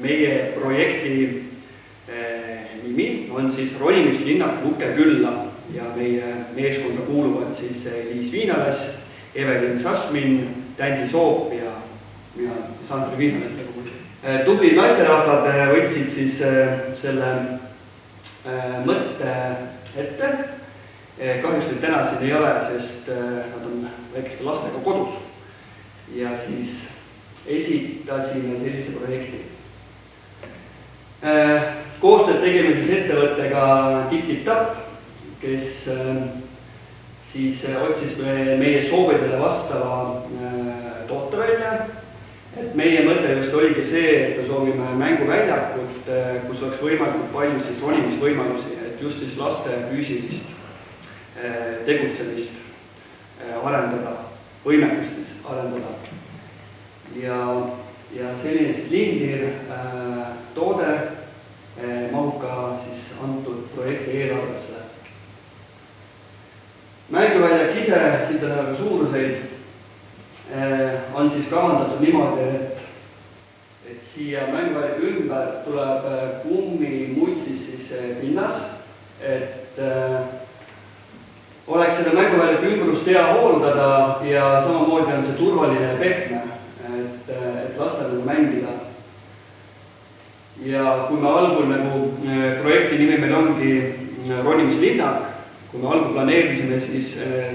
meie projekti nimi on siis ronimislinnak Lukekülla ja meie meeskonda kuuluvad siis Liis Viinalas, Evelin Šašmin, Tändi Soop ja mina Sandri Viinalas. Tublid naisterahvad võtsid siis selle mõtte ette. Kahjuks nüüd täna siin ei ole, sest nad on väikeste lastega kodus. Ja siis esitasime sellise projekti. Koostööd tegime siis ettevõttega Tip-Tip-Tap, kes siis otsis meie soovidele vastava toote välja. Et meie mõte just oligi see, et me soovime mänguväljakut, kus oleks võimalikult palju siis ronimisvõimalusi, et just siis laste füüsilist tegutsemist arendada, võimekust siis arendada. Ja selline siis lindir toode mahub ka siis antud projekti eelarvesse. Mänguväljak ise, siit on väga suuruseid, on siis kavandatud niimoodi, et siia mänguväljaku ümber tuleb kummimutsis siis pinnas, et oleks seda mänguväljaku ümbrust hea hooldada ja samamoodi on see turvaline ja pehme, et lastel mängida. Ja kui me algul projekti nimi meil ongi ronimislinnak, kui me algul planeerisime siis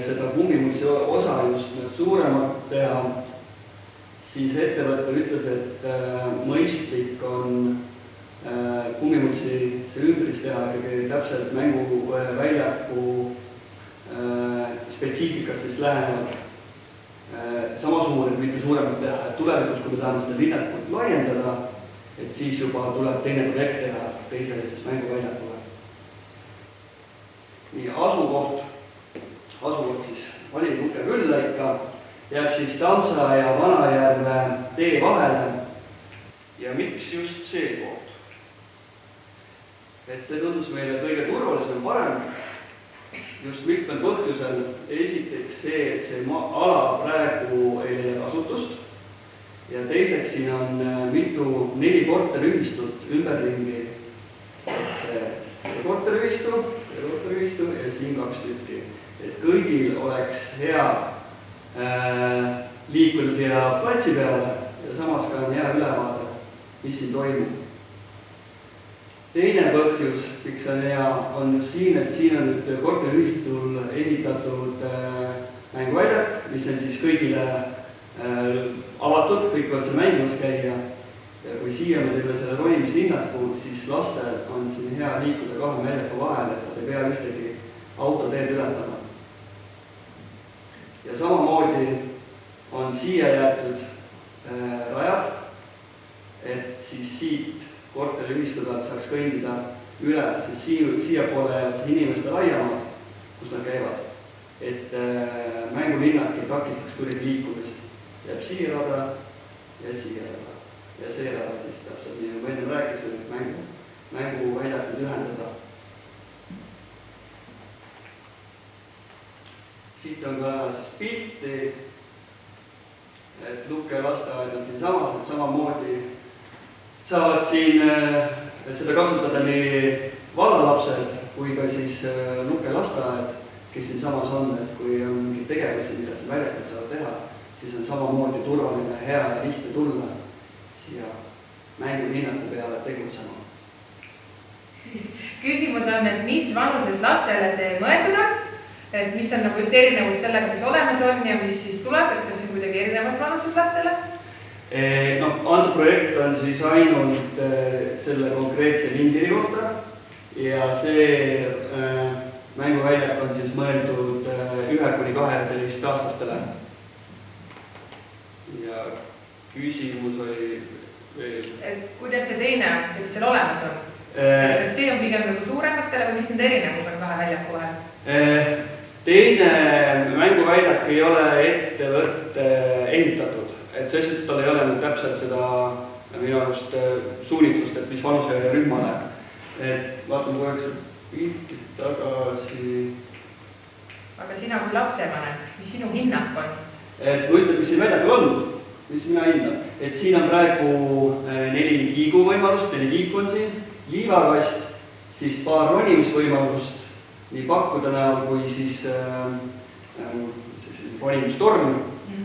seda kummimutsi osa just suuremalt teha, siis ettevõte ütles, et mõistlik on kummimutsi see ümbris teha täpselt mänguväljaku spetsiifikast siis lähenevalt sama suur, et mitte suuremalt teha. Et tulevikus, kui me tahame seda linnakut laiendada, et siis juba tuleb teine projekt teha teisele siis mänguväljakule. Nii, asukoht siis oli Lukekülla ikka, jääb siis Tammsa ja Vanajärve tee vahele. Ja miks just see koht? Et see tundus meile kõige turvalisem parem, just mitmel põhjusel. Esiteks see, et see ala praegu ei leia kasutust. Ja teiseks siin on 4 korteriühistut ümberringi. See korteriühistu ja siin 2 tükki. Et kõigil oleks hea liikuda siia platsi peale ja samas ka on hea ülevaade, mis siin toimub. Teine põhjus, miks on hea, on just siin, et siin on nüüd korteriühistul ehitatud mänguväljak, mis on siis kõigile avatud, kõik võivad seal mängimas käia. Ja kui siia me teeme selle ronimislinnaku, siis lastel on siin hea liikuda 2 väljaku vahel, et nad ei pea ühtegi autoteed ületama. Ja samamoodi on siia jäetud rajad, et siis siit korteriühistudelt saaks kõndida üle, siis siia poole jäävad inimeste laiemad, kus nad käivad, et mängulinnak ei takistaks kuidagi liikumist. Jääb siia rada ja siia rada. Ja see rada siis täpselt nii, ma enne rääkisin, et mänguväljakud ühendada. Siit on ka siis pilti, et Luke lasteaed on siin samas, et samamoodi saavad siin seda kasutada nii vallalapsed kui ka siis Luke lasteaed, kes siin samas on, et kui on mingid tegevusi, mida siin väljakud saavad teha, siis on samamoodi turvaline, hea ja lihtne tulla siia mängulinnaku peale tegutsema. Küsimus on, et mis vanuses lastele see mõeldud on? Et mis on just erinevus sellega, mis olemas on ja mis siis tuleb, et kas see kuidagi erinevas vanuses lastele? Antud projekt on siis ainult selle konkreetse lindiri kohta ja see mänguväljak on siis mõeldud 1–12 aastastele. Ja küsimus oli veel... Et kuidas see teine on, see mis seal olemas on? Kas see on pigem nagu suurematele või mis need erinevus on 2 väljaku vahel? Teine mänguväljak ei ole ettevõtte ehitatud, et selles suhtes tal ei ole täpselt seda minu arust suunitlust, et mis vanuse rühmale. Et vaatame kogu see pilti tagasi. Aga sina kui lapsevanem, mis sinu hinnak on? Et ma ütleb, mis siin väljakul on, mis mina hindan. et siin on praegu 4 kiigu võimalust, 4 kiiku on siin, liivakast, siis paar ronimisvõimalust, nii pakkuda näol kui siis ronimistorm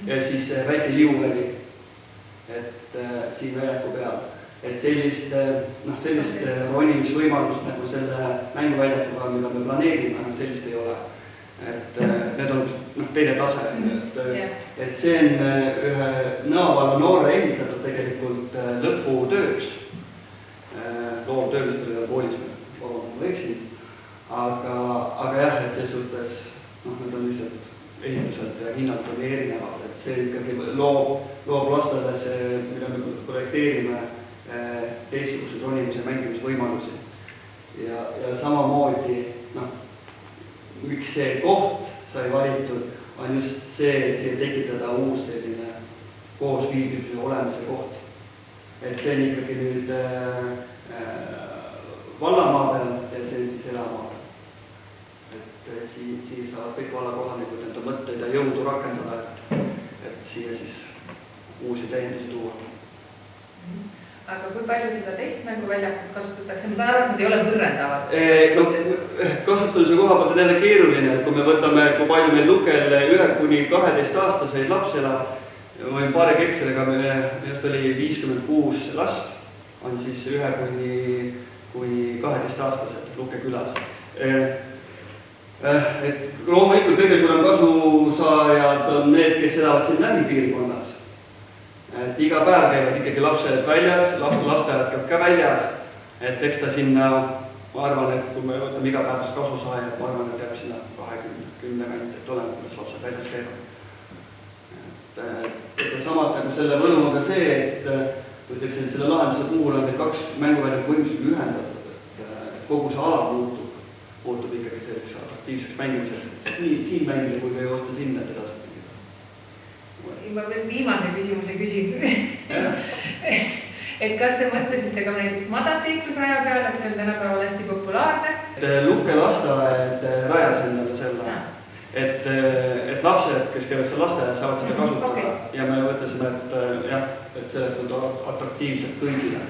ja siis väike liuväli, et siin väljaku peal. Et sellist ronimisvõimalust nagu selle mänguväljakuga, mida me planeerime, sellist ei ole. Et need on teine tase, et see on ühe Nõavalla noore ehitatud tegelikult lõputööks. Loovtöölistel ei ole koolis, ma eksin. Aga jah, et selles suhtes, need on lihtsalt ehituselt ja hinnalt on erinevad, et see ikkagi loob lastele see, mida me projekteerime, teistsugused ronimise mängimisvõimalusi. Ja samamoodi, miks see koht sai valitud, on just see, et siia tekitada uus selline koosviibivuse olemise koht. Et see on ikkagi nüüd vallamaa peal ja see on siis elamaa peal. Et siin saavad kõik vallakohanikud enda mõtteid ja jõudu rakendada, et siia siis uusi täiendusi tuua. Aga kui palju seda teist mänguväljakut kasutatakse? Ma saan aru, et nad ei ole võrrendavad. Kasutamise koha pealt on jälle keeruline, et kui me võtame, kui palju meil Lukel 1–12-aastaseid laps elab, või paari Kekseliga, just oli 56 last, on siis 1–12-aastased Luke külas. Et loomulikult kõige suurem kasusaajad on need, kes elavad siin lähipiirkonnas. Et iga päev käivad ikkagi lapsed väljas, lasteajad käib ka väljas, et eks ta sinna, ma arvan, et kui me võtame igapäevast kasusaajad, ma arvan, et jääb sinna 20–10 kanti, et olema, kuidas lapsed väljas käivad. Et samas nagu selle võlu on ka see, et võtaks, et selle lahenduse puhul on need 2 mänguväljakut võimsusega ühendatud, et kogu see ala muutub ikkagi selliseks atraktiivseks mängimiseks, et siin mängida, kui ei osta sinna, et edasi. Ma veel viimase küsimuse küsin. Et kas te mõtlesite ka näiteks madalseiklusraja peale, et see on tänapäeval hästi populaarne? Luke lasteaed rajas endale selle, et lapsed, kes käivad seal lasteaed, saavad seda kasutada. Ja me mõtlesime, et selleks on atraktiivsed kõigile.